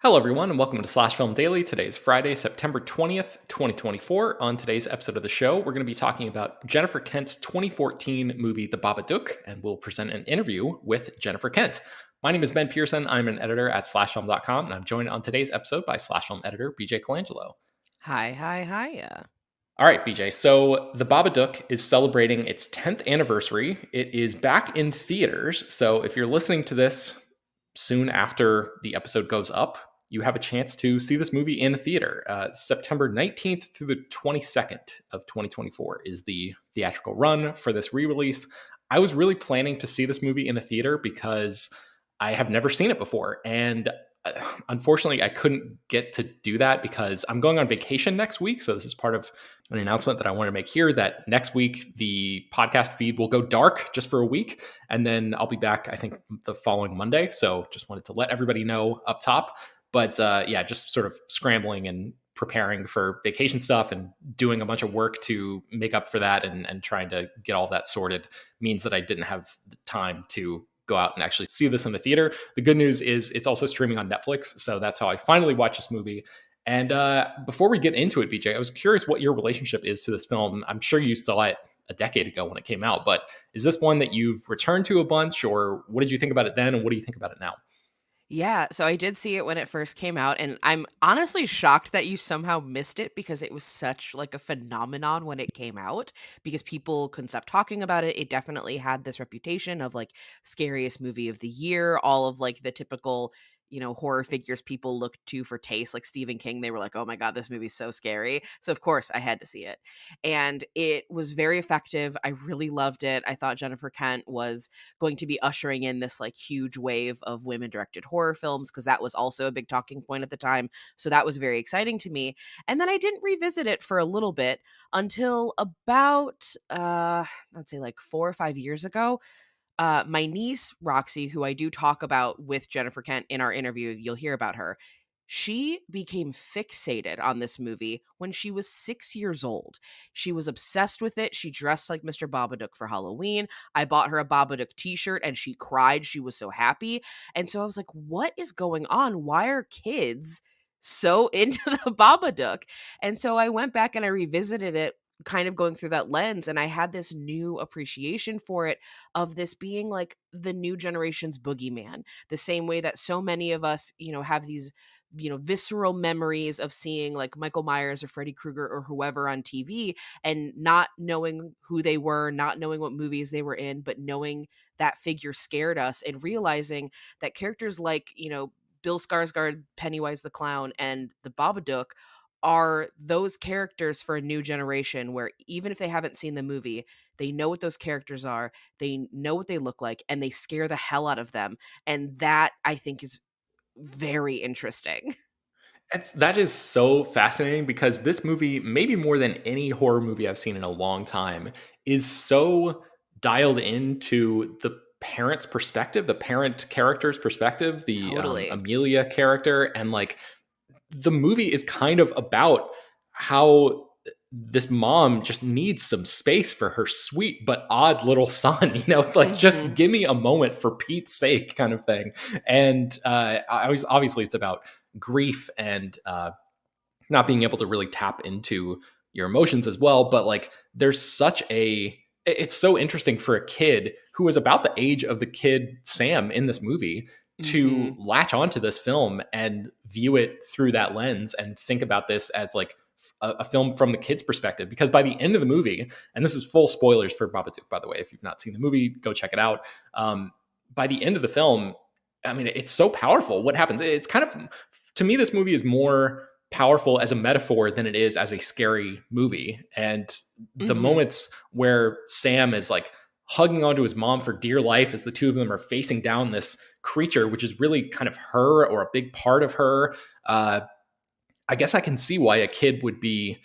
Hello, everyone, and welcome to Slash Film Daily. Today is Friday, September 20th, 2024. On today's episode of the show, we're going to be talking about Jennifer Kent's 2014 movie, The Babadook, and we'll present an interview with Jennifer Kent. My name is Ben Pearson. I'm an editor at slashfilm.com, and I'm joined on today's episode by Slash Film editor BJ Colangelo. Hi. All right, BJ. So The Babadook is celebrating its 10th anniversary. It is back in theaters. So if you're listening to this soon after the episode goes up, you have a chance to see this movie in a theater. September 19th through the 22nd of 2024 is the theatrical run for this re-release. I was really planning to see this movie in a theater because I have never seen it before. And unfortunately, I couldn't get to do that because I'm going on vacation next week. So this is part of an announcement that I want to make here that next week, the podcast feed will go dark just for a week. And then I'll be back, I think, the following Monday. So just wanted to let everybody know up top. But yeah, just sort of scrambling and preparing for vacation stuff and doing a bunch of work to make up for that and trying to get all that sorted means that I didn't have the time to go out and actually see this in the theater. The good news is it's also streaming on Netflix. So that's how I finally watched this movie. And before we get into it, BJ, I was curious what your relationship is to this film. I'm sure you saw it a decade ago when it came out, but is this one that you've returned to a bunch, or what did you think about it then and what do you think about it now? Yeah, so I did see it when it first came out, and I'm honestly shocked that you somehow missed it because it was such like a phenomenon when it came out because people couldn't stop talking about it. It definitely had this reputation of like scariest movie of the year, all of like the typical, horror figures people look to for taste, like Stephen King. They were like, "Oh my god, this movie's so scary." So of course, I had to see it. And it was very effective. I really loved it. I thought Jennifer Kent was going to be ushering in this like huge wave of women directed horror films because that was also a big talking point at the time. So that was very exciting to me. And then I didn't revisit it for a little bit until about I'd say like 4 or 5 years ago. My niece Roxy, who I do talk about with Jennifer Kent in our interview, you'll hear about her. She became fixated on this movie when she was 6 years old. She was obsessed with it. She dressed like Mr. Babadook for Halloween. I bought her a Babadook t shirt and she cried. She was so happy. And so I was like, what is going on? Why are kids so into the Babadook? And so I went back and I revisited it, kind of going through that lens. And I had this new appreciation for it of this being like the new generation's boogeyman, the same way that so many of us, have these visceral memories of seeing like Michael Myers or Freddy Krueger or whoever on TV and not knowing who they were, not knowing what movies they were in, but knowing that figure scared us and realizing that characters like, Bill Skarsgård, Pennywise the Clown, and the Babadook are those characters for a new generation where even if they haven't seen the movie, they know what those characters are, they know what they look like, and they scare the hell out of them. And that I think is very interesting. That is so fascinating because this movie, maybe more than any horror movie I've seen in a long time, is so dialed into the parent's perspective, the parent character's perspective, the Totally. Amelia character, and like the movie is kind of about how this mom just needs some space for her sweet but odd little son, like just Mhm. give me a moment for Pete's sake kind of thing. And obviously it's about grief and not being able to really tap into your emotions as well. But like there's it's so interesting for a kid who is about the age of the kid Sam in this movie to Mhm. latch onto this film and view it through that lens and think about this as like a film from the kid's perspective. Because by the end of the movie, and this is full spoilers for Babadook, by the way, if you've not seen the movie, go check it out. By the end of the film, I mean, it's so powerful. What happens? It's kind of, to me, this movie is more powerful as a metaphor than it is as a scary movie. And the Mhm. moments where Sam is like hugging onto his mom for dear life as the two of them are facing down this creature, which is really kind of her or a big part of her. I guess I can see why a kid would be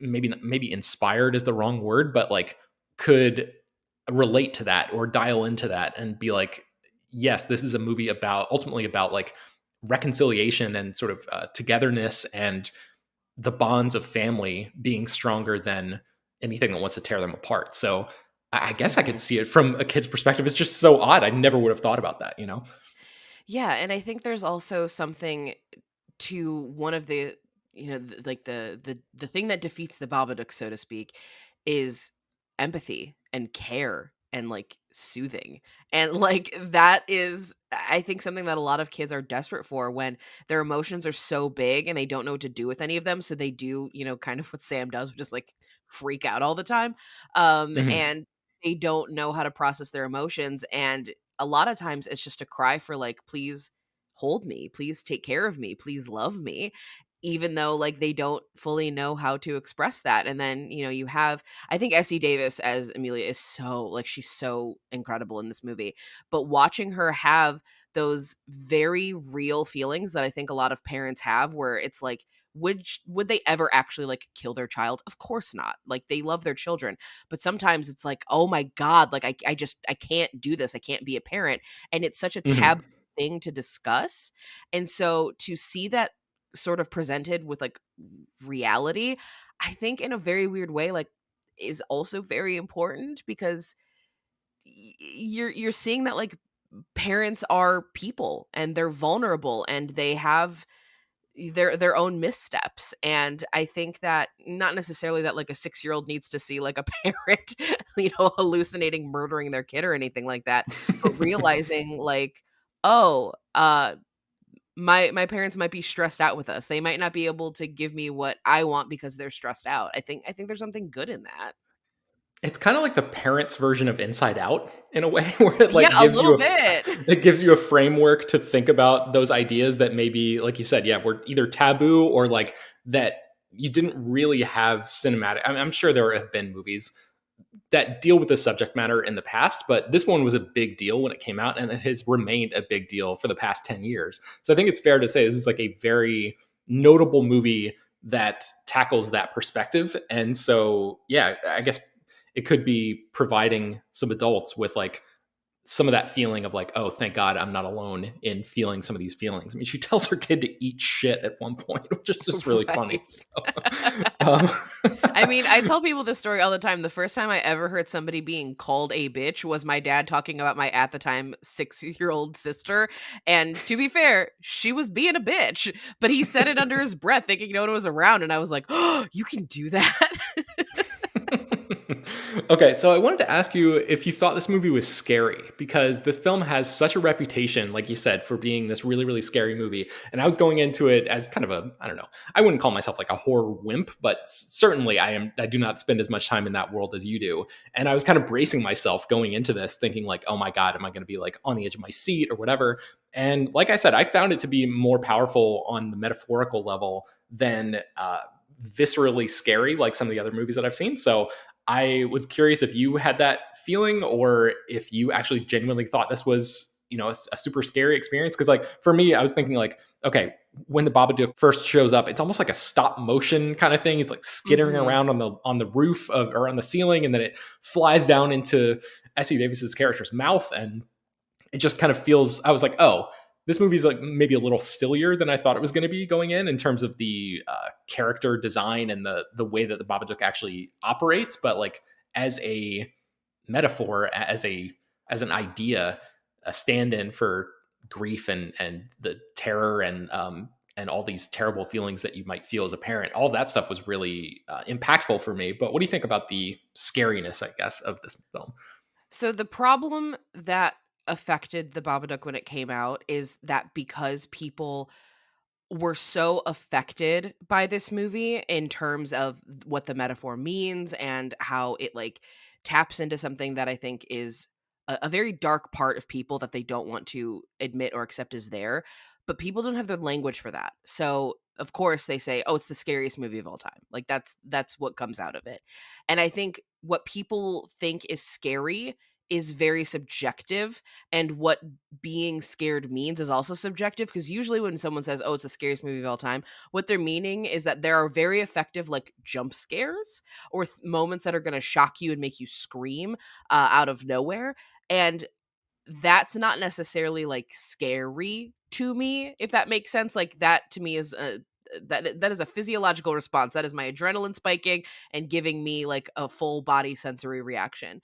maybe inspired is the wrong word, but like could relate to that or dial into that and be like, yes, this is a movie about ultimately about like reconciliation and sort of togetherness and the bonds of family being stronger than anything that wants to tear them apart. So I guess I could Mhm. see it from a kid's perspective. It's just so odd. I never would have thought about that. Yeah, and I think there's also something to one of the like the thing that defeats the Babadook, so to speak, is empathy and care and like soothing. And like that is I think something that a lot of kids are desperate for when their emotions are so big and they don't know what to do with any of them. So they do, kind of what Sam does, which is like freak out all the time. Mhm. And they don't know how to process their emotions. And a lot of times it's just a cry for like, please hold me, please take care of me, please love me, even though like they don't fully know how to express that. And then you have, I think Essie Davis as Amelia is so like she's so incredible in this movie, but watching her have those very real feelings that I think a lot of parents have, where it's like, would they ever actually like kill their child? Of course not. Like they love their children, but sometimes it's like, oh my god, like I can't do this, I can't be a parent. And it's such a Mhm. taboo thing to discuss. And so to see that sort of presented with like reality, I think in a very weird way, like is also very important because you're seeing that like parents are people and they're vulnerable and they have their own missteps. And I think that not necessarily that like a 6-year-old needs to see like a parent hallucinating murdering their kid or anything like that, but realizing like, oh, my parents might be stressed out with us. They might not be able to give me what I want because they're stressed out. I think there's something good in that. It's kinda like the parents' version of Inside Out in a way where it, Yeah, like, a gives little you bit. it gives you a framework to think about those ideas that maybe, like you said, yeah, were either taboo or, like, that you didn't really have cinematic I'm sure there have been movies that deal with the subject matter in the past, but this one was a big deal when it came out, and it has remained a big deal for the past 10 years. So I think it's fair to say this is like a very notable movie that tackles that perspective. And so, yeah, I guess it could be providing some adults with like some of that feeling of like, oh, thank God I'm not alone in feeling some of these feelings. I mean, she tells her kid to eat shit at one point, which is just really funny. Right. So, um, I mean, I tell people this story all the time. The first time I ever heard somebody being called a bitch was my dad talking about my at the time 6-year-old sister. And to be fair, she was being a bitch, but he said it under his breath, thinking no one was around. And I was like, oh, you can do that. Okay, so I wanted to ask you if you thought this movie was scary because this film has such a reputation, like you said, for being this really, really scary movie. And I was going into it as kind of a, I don't know, I wouldn't call myself like a horror wimp, but certainly I do not spend as much time in that world as you do. And I was kind of bracing myself going into this, thinking like, oh my God, am I going to be like on the edge of my seat or whatever? And like I said, I found it to be more powerful on the metaphorical level than viscerally scary, like some of the other movies that I've seen. So I was curious if you had that feeling or if you actually genuinely thought this was, a super scary experience. Cause like for me, I was thinking like, okay, when the Babadook first shows up, it's almost like a stop motion kind of thing. It's like skittering Hmm. around on the roof of or on the ceiling, and then it flies down into Essie Davis's character's mouth, and it just kind of feels I was like, oh, this movie's like maybe a little sillier than I thought it was going to be going in terms of the character design and the way that the Babadook actually operates, but like as a metaphor, as an idea, a stand-in for grief and the terror and all these terrible feelings that you might feel as a parent. All that stuff was really impactful for me. But what do you think about the scariness, I guess, of this film? So the problem that affected the Babadook when it came out is that because people were so affected by this movie in terms of what the metaphor means and how it like taps into something that I think is a very dark part of people that they don't want to admit or accept is there. But people don't have the language for that. So of course they say, oh, it's the scariest movie of all time. Like that's what comes out of it. And I think what people think is scary is very subjective, and what being scared means is also subjective, because usually when someone says, "Oh, it's the scariest movie of all time," what they're meaning is that there are very effective like jump scares or moments that are going to shock you and make you scream out of nowhere, and that's not necessarily like scary to me, if that makes sense. Like that to me is a that is a physiological response. That is my adrenaline spiking and giving me like a full body sensory reaction.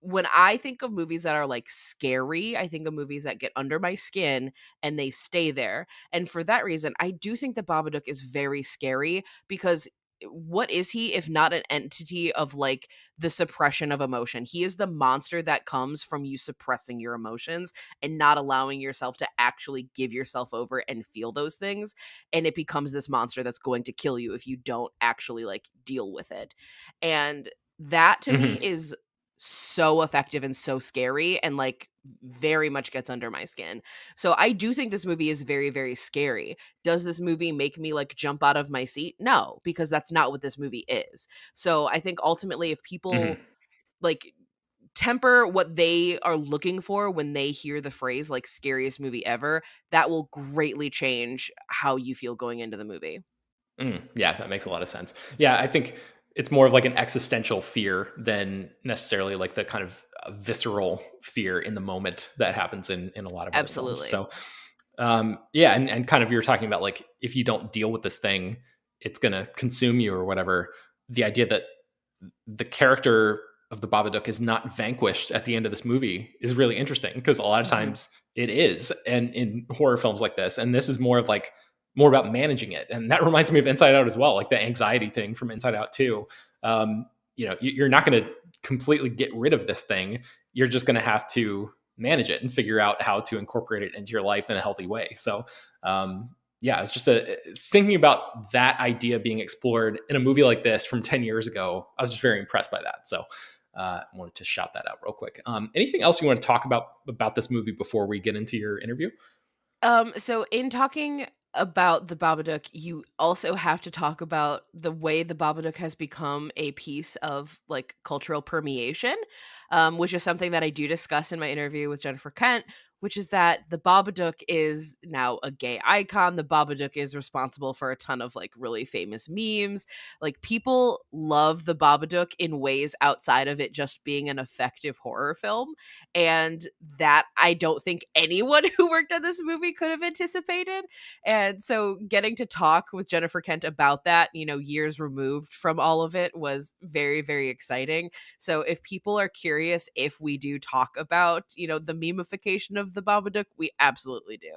when I think of movies that are, like, scary, I think of movies that get under my skin and they stay there, and for that reason, I do think the Babadook is very scary because what is he if not an entity of, like, the suppression of emotion? He is the monster that comes from you suppressing your emotions and not allowing yourself to actually give yourself over and feel those things, and it becomes this monster that's going to kill you if you don't actually, like, deal with it, and that to me Mhm. is so effective and so scary and, like, very much gets under my skin. So I do think this movie is very, very scary. Does this movie make me, like, jump out of my seat? No, because that's not what this movie is. So I think ultimately if Mhm. people, like, temper what they are looking for when they hear the phrase, like, "scariest movie ever," that will greatly change how you feel going into the movie. Yeah, that makes a lot of sense. Yeah, I think it's more of like an existential fear than necessarily like the kind of visceral fear in the moment that happens in a lot of other films. Absolutely. So, yeah, and kind of you're talking about like if you don't deal with this thing, it's gonna consume you or whatever. The idea that the character of the Babadook is not vanquished at the end of this movie is really interesting because a lot of Mhm. times it is, and in horror films like this, and this is more of like more about managing it, and that reminds me of Inside Out as well, like the anxiety thing from Inside Out too. You're not going to completely get rid of this thing. You're just going to have to manage it and figure out how to incorporate it into your life in a healthy way. So, yeah, it's just thinking about that idea being explored in a movie like this from 10 years ago. I was just very impressed by that. So I wanted to shout that out real quick. Anything else you want to talk about this movie before we get into your interview? So in talking about the Babadook, you also have to talk about the way the Babadook has become a piece of, like, cultural permeation, which is something that I do discuss in my interview with Jennifer Kent, which is that the Babadook is now a gay icon. The Babadook is responsible for a ton of, like, really famous memes. Like, people love the Babadook in ways outside of it just being an effective horror film, and that I don't think anyone who worked on this movie could have anticipated. And so getting to talk with Jennifer Kent about that, years removed from all of it was very, very exciting. So if people are curious if we do talk about, the memification of the Babadook, we absolutely do.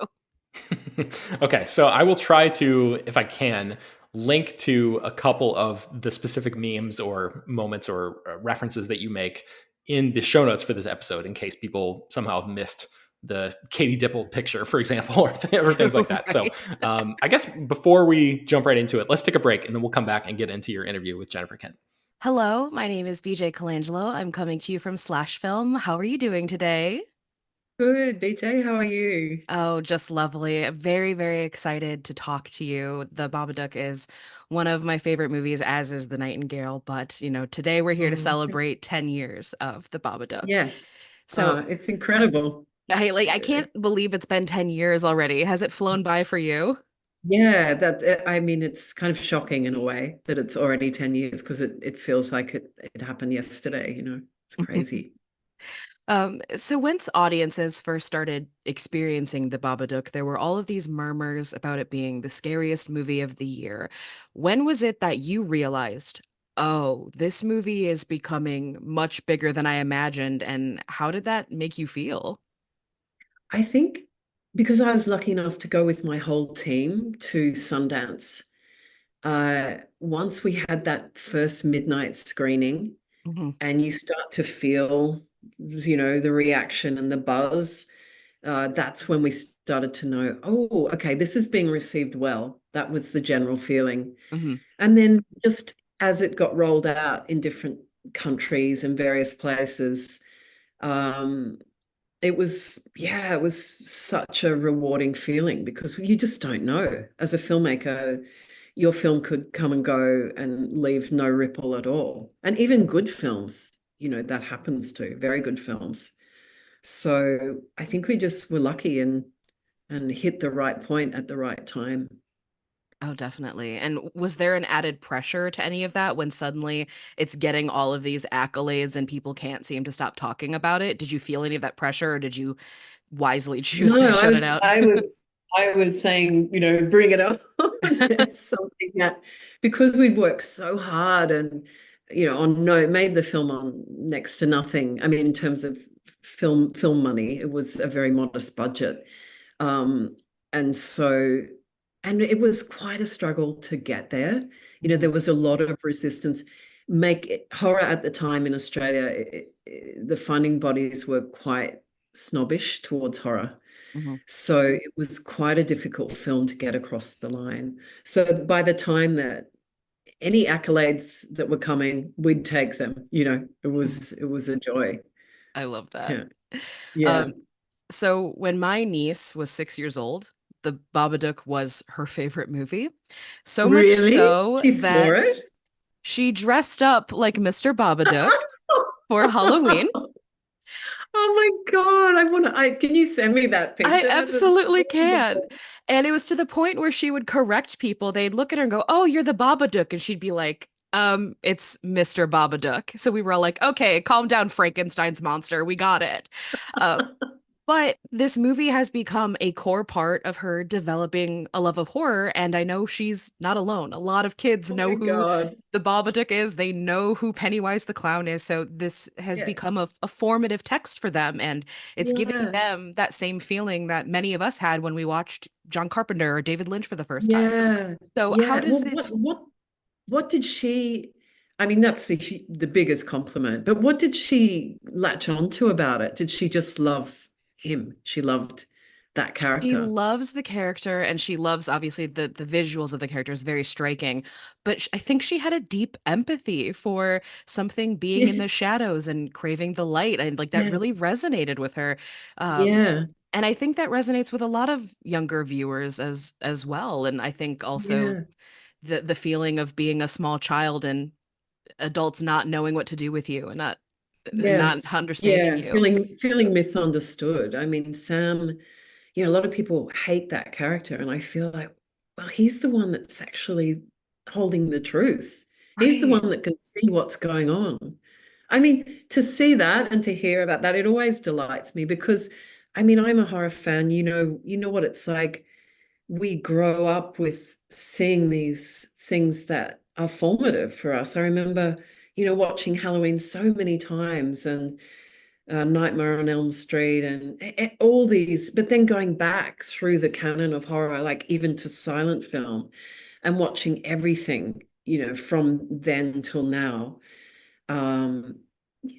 Okay, so I will try to, if I can, link to a couple of the specific memes or moments or references that you make in the show notes for this episode in case people somehow have missed the Katie Dipple picture, for example, or things like that. So Right. I guess before we jump right into it, let's take a break and then we'll come back and get into your interview with Jennifer Kent. Hello, my name is BJ Colangelo. I'm coming to you from Slash Film. How are you doing today? Good, BJ, how are you? Oh, just lovely. Very, very excited to talk to you. The Babadook is one of my favorite movies, as is The Nightingale. But, today we're here to Oh, celebrate 10 years of the Babadook. yeah, So it's incredible. I Uh, can't believe it's been 10 years already. Has it flown by for you? Yeah, I mean, it's kind of shocking in a way that it's already 10 years because it feels like it happened yesterday, you know. It's crazy. So once audiences first started experiencing the Babadook, there were all of these murmurs about it being the scariest movie of the year. When was it that you realized, oh, this movie is becoming much bigger than I imagined, and how did that make you feel? I think because I was lucky enough to go with my whole team to Sundance, once we had that first midnight screening Mhm, and you start to feel, the reaction and the buzz. That's when we started to know, oh, okay, this is being received well. That was the general feeling. mhm, And then just as it got rolled out in different countries and various places, um, it was such a rewarding feeling because you just don't know. As a filmmaker, your film could come and go and leave no ripple at all. And even good films, that happens to very good films. So I think we just were lucky and hit the right point at the right time. Oh, definitely. And was there an added pressure to any of that when suddenly it's getting all of these accolades and people can't seem to stop talking about it? Did you feel any of that pressure or did you wisely choose No, to I shut it was out? I was I was saying, bring it on. It's something that because we'd worked so hard and on no, made the film on next to nothing. I mean, in terms of film money, it was a very modest budget. Um, and so, and it was quite a struggle to get there. There Mhm. was a lot of resistance. Horror at the time in Australia, the funding bodies were quite snobbish towards horror. Mhm. So it was quite a difficult film to get across the line. So by the time that any accolades that were coming, we'd take them. It Mhm. was it was a joy. I love that. Yeah. Yeah. Um, so when my niece was 6 years old, The Babadook was her favorite movie. So much Really? so She saw that it? she dressed up like Mr. Babadook for Halloween. Oh my God. Can you send me that I picture? That's absolutely can. adorable. And it was to the point where she would correct people. They'd look at her and go, "Oh, you're the Babadook." And she'd be like, it's Mr. Babadook. So we were all like, "Okay, calm down, Frankenstein's monster. We got it." Uh, But this movie has become a core part of her developing a love of horror, and I know she's not alone. A lot of kids Oh know my who God. the Babadook is. They know who Pennywise the Clown is. So this has Yeah. become a formative text for them, and it's giving Yeah. them that same feeling that many of us had when we watched John Carpenter or David Lynch for the first time. Yeah. So how Yeah. does Well, it? what did she, I mean, that's the biggest compliment, but what did she latch onto about it? Did she just love him? She loved that She character. loves the character and she loves obviously the visuals of the character is very striking, but I think she had a deep empathy for something being in Yeah. the shadows and craving the light, and like that Yeah. really resonated with her. Um, Yeah. and I think that resonates with a lot of younger viewers as well. And I think also Yeah. the feeling of being a small child and adults not knowing what to do with you and not Yes. understanding Yeah. you. Feeling misunderstood. I mean, Sam, a lot of people hate that character, and I feel like, well, he's the one that's actually holding the truth. He's the Right. one that can see what's going on. I mean, to see that and to hear about that, it always delights me because, I mean, I'm a horror fan. You know what it's like. We grow up with seeing these things that are formative for us. I remember, watching Halloween so many times and Nightmare on Elm Street and all these, but then going back through the canon of horror, like even to silent film and watching everything, from then till now. Um,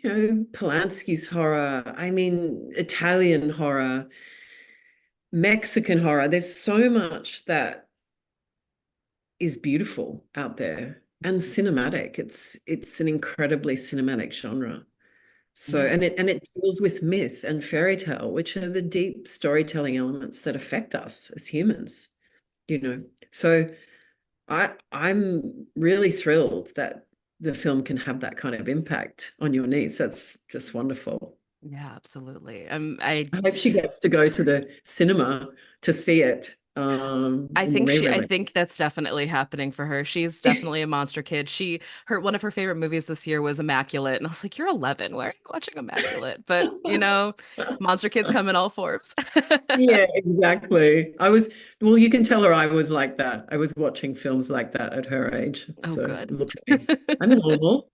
Polanski's horror, I mean, Italian horror, Mexican horror. There's so much that is beautiful out there and cinematic. It's an incredibly cinematic genre. So, Yeah. and it deals with myth and fairy tale, which are the deep storytelling elements that affect us as humans, you know. So I'm really thrilled that the film can have that kind of impact on your niece. That's just wonderful. Yeah, absolutely. I I hope she gets to go to the cinema to see it I in the think I re-release. think that's definitely happening for her. She's definitely a monster kid. One of her favorite movies this year was Immaculate. And I was like, "You're 11. Why are you watching Immaculate?" But, monster kids come in all forms. Yeah, exactly. Well, you can tell her I was like that. I was watching films like that at her age. Oh, So good. look at me. I'm normal.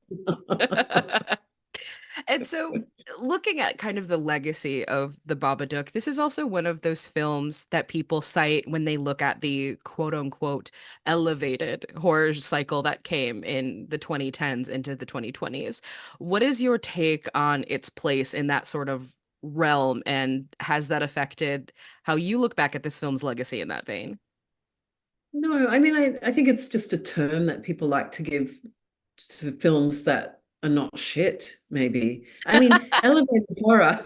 And so, looking at kind of the legacy of the Babadook, this is also one of those films that people cite when they look at the quote unquote elevated horror cycle that came in the 2010s into the 2020s. What is your take on its place in that sort of realm, and has that affected how you look back at this film's legacy in that vein? No, I mean, I think it's just a term that people like to give to films that are not shit, maybe. I mean, elevated horror.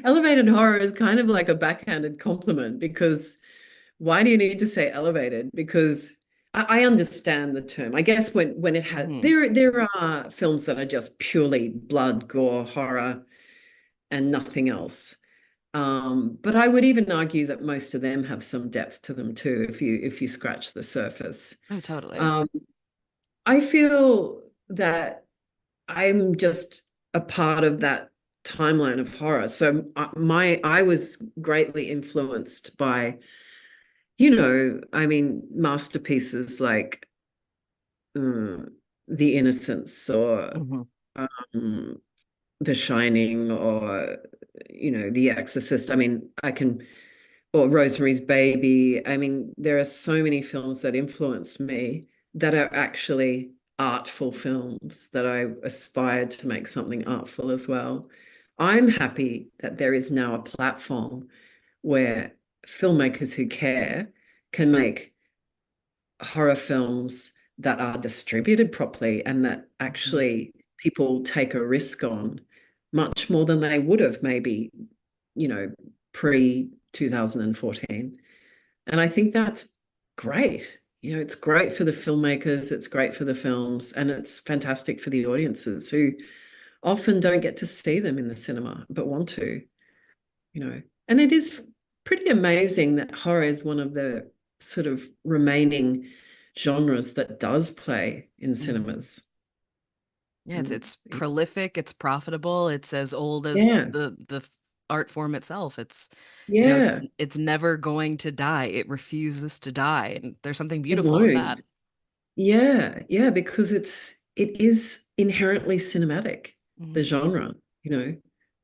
Elevated horror is kind of like a backhanded compliment because why do you need to say elevated? Because I understand the term. I guess when it had Hmm. there are films that are just purely blood, gore, horror, and nothing else. But I would even argue that most of them have some depth to them too, if you scratch the surface. Oh, totally. Um, I feel that I'm just a part of that timeline of horror. So I was greatly influenced by, I mean, masterpieces like The Innocents or Hmm. um, The Shining or The Exorcist. I mean, or Rosemary's Baby. I mean, there are so many films that influenced me that are actually artful films that I aspired to make something artful as well. I'm happy that there is now a platform where filmmakers who care can make horror films that are distributed properly and that Hmm. actually people take a risk on much more than they would have maybe, you know, pre 2014. And I think that's great. It's great for the filmmakers, it's great for the films, and it's fantastic for the audiences who often don't get to see them in the cinema but want to, you know. And it is pretty amazing that horror is one of the sort of remaining genres that does play in Hmm. cinemas. Yeah, it's And it's prolific, it's profitable, it's as old as yeah, the art form itself. It's it's yeah, it's never going to die. It refuses to die, and there's something it beautiful in that. won't. Yeah, yeah, because it is inherently cinematic, the Hmm. genre, you know.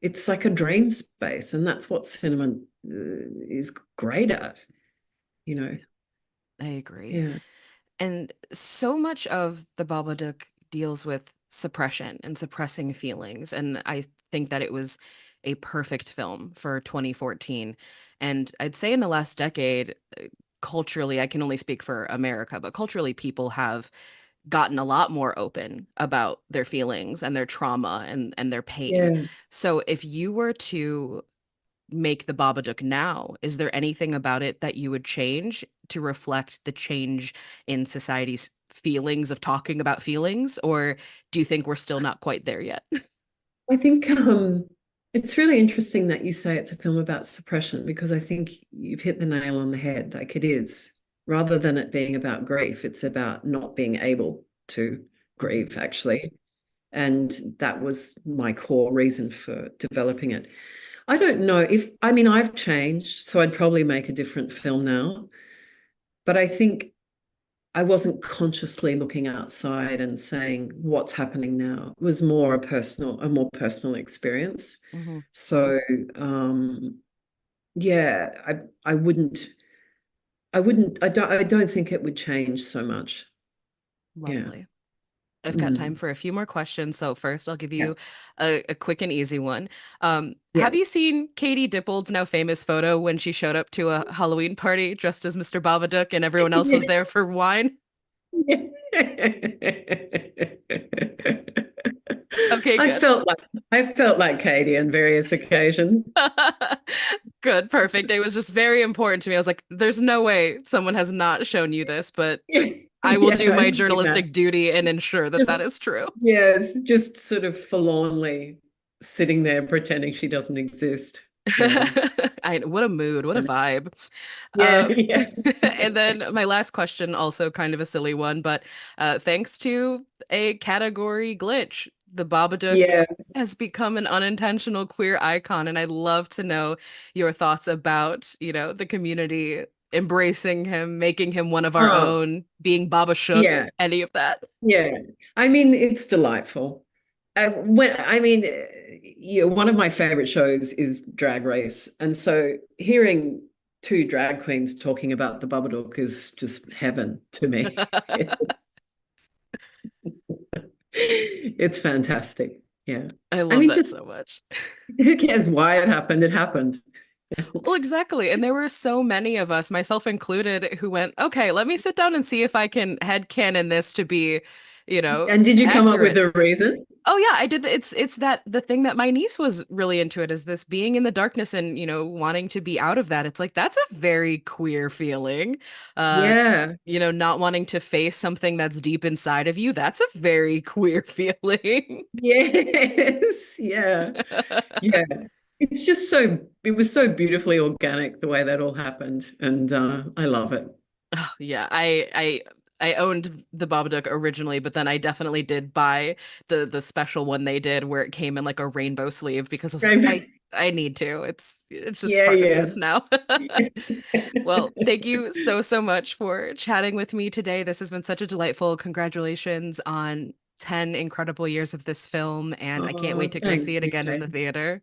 It's like a dream space, and that's what cinema is great at, you know. I agree. Yeah. And so much of the Babadook deals with suppression and suppressing feelings. And I think that it was a perfect film for 2014. And I'd say in the last decade, culturally, I can only speak for America, but culturally, people have gotten a lot more open about their feelings and their trauma and their pain. Yeah. So if you were to make the Babadook now, is there anything about it that you would change to reflect the change in society's feelings of talking about feelings? Or do you think we're still not quite there yet? I think it's really interesting that you say it's a film about suppression because I think you've hit the nail on the head. Like it is, rather than it being about grief, it's about not being able to Mhm. grieve, actually. And that was my core reason for developing it. I don't know if, I mean, I've changed, so I'd probably make a different film now. But I think I wasn't consciously looking outside and saying what's happening now. It was a more personal experience. Mhm. So yeah, I don't think it would change so much. Yeah. Lovely. I've got time Mm. for a few more questions. So first, I'll give Yeah. you a quick and easy one. Yeah. Have you seen Katie Dippold's now famous photo when she showed up to a Halloween party dressed as Mr. Babadook and everyone else was there for wine? Okay, I good. felt like I felt like Katie on various occasions. Good, perfect. It was just very important to me. I was like, there's no way someone has not shown you this, but I will Yeah, do I've my seen that. journalistic duty and ensure that that Just is true. yes, just sort of forlornly sitting there pretending she doesn't exist. Yeah. What a mood, what a vibe. Yeah, yeah. And then my last question, also kind of a silly one, but thanks to a category glitch, the Babadook Yes. has become an unintentional queer icon, and I'd love to know your thoughts about, the community embracing him, making him one of our Oh, own, being Baba Shook, yeah. any of that. Yeah. I mean, it's delightful. One of my favorite shows is Drag Race. And so hearing two drag queens talking about the Babadook is just heaven to me. It's fantastic. Yeah. I I love mean, that just so much. who cares why it happened? It happened. Well, exactly. And there were so many of us, myself included, who went, okay, let me sit down and see if I can headcanon this to be, And did you come up with accurate. a reason? Oh yeah, I did. It's that the thing that my niece was really into it is this being in the darkness and, wanting to be out of that. It's like that's a very queer feeling. Uh, Yeah. not wanting to face something that's deep inside of you. That's a very queer feeling. Yes. Yeah. Yeah. It was so beautifully organic the way that all happened. And I love it. Oh, yeah, I owned the Babadook originally, but then I definitely did buy the special one they did where it came in like a rainbow sleeve because I was like, Right. I need to. It's just Yeah, part of yeah. this now. Well, thank you so much for chatting with me today. This has been such a delightful. Congratulations on 10 incredible years of this film, and I can't wait Oh, to go thanks, see it again in the BJ. theater.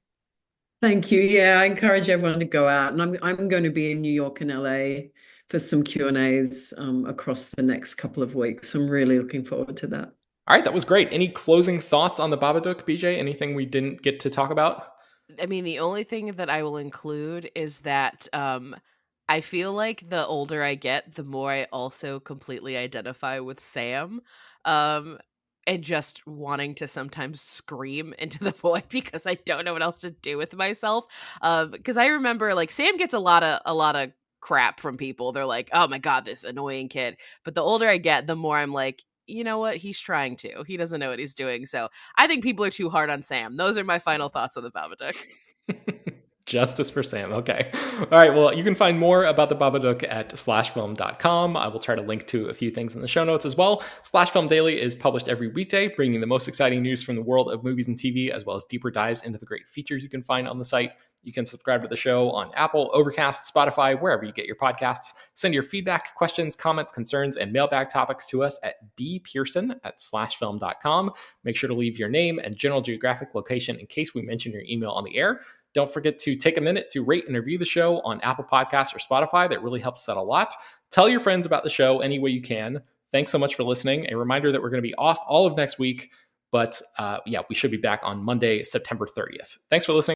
Thank you. Yeah, I encourage everyone to go out, and I'm going to be in New York and LA for some Q&As across the next couple of weeks. I'm really looking forward to that. All right, that was great. Any closing thoughts on the Babadook, BJ? Anything we didn't get to talk about? I mean, the only thing that I will include is that I feel like the older I get, the more I also completely identify with Sam. Um, and just wanting to sometimes scream into the void because I don't know what else to do with myself. Because I remember like Sam gets a lot of crap from people. They're like, "Oh my god, this annoying kid." But the older I get, the more I'm like, you know what? He's trying to. He doesn't know what he's doing. So I think people are too hard on Sam. Those are my final thoughts on the Babadook. Justice for Sam. Okay. All right. Well, you can find more about the Babadook at slashfilm.com. I will try to link to a few things in the show notes as well. Slash Film Daily is published every weekday, bringing the most exciting news from the world of movies and TV, as well as deeper dives into the great features you can find on the site. You can subscribe to the show on Apple, Overcast, Spotify, wherever you get your podcasts. Send your feedback, questions, comments, concerns, and mailbag topics to us at bpearson@slashfilm.com. Make sure to leave your name and general geographic location in case we mention your email on the air. Don't forget to take a minute to rate and review the show on Apple Podcasts or Spotify. That really helps out a lot. Tell your friends about the show any way you can. Thanks so much for listening. A reminder that we're going to be off all of next week, but yeah, we should be back on Monday, September 30th. Thanks for listening.